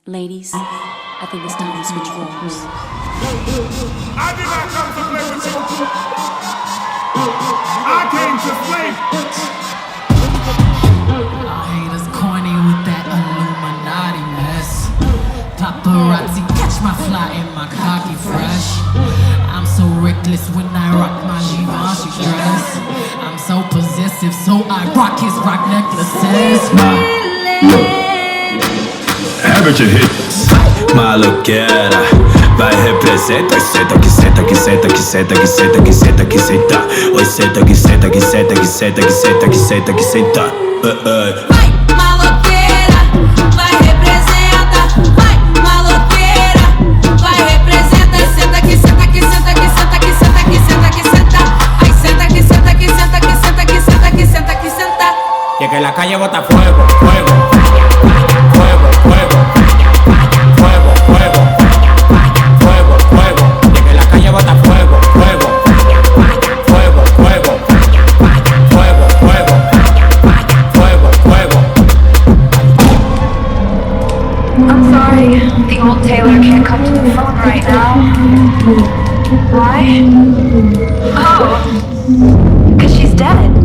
Ladies, I think it's time to switch roles. I did not come to play with you. I came to play. Haters corny with that Illuminati mess. Paparazzi catch my fly in my cocky fresh. I'm so reckless when I rock my Givenchy dress. I'm so possessive, so I rock his rock necklaces. Average hits, maloqueira, vai representa, senta que senta que senta que senta que senta que senta que senta, oi senta que senta que senta que senta que senta que senta que senta. Vai maloqueira, vai representa, vai maloqueira, vai representa, senta que senta que senta que senta que senta que senta que senta, ai senta que senta que senta que senta que senta que senta que senta. Y es que la calle bota fuego, fuego, fuego, fuego, fuego, fuego, fuego, fuego. Y es que la calle bota fuego, fuego, fuego, fuego, fuego, fuego, fuego, fuego. I'm sorry, the old Taylor can't come to the phone right now. Why? Oh, 'cause she's dead.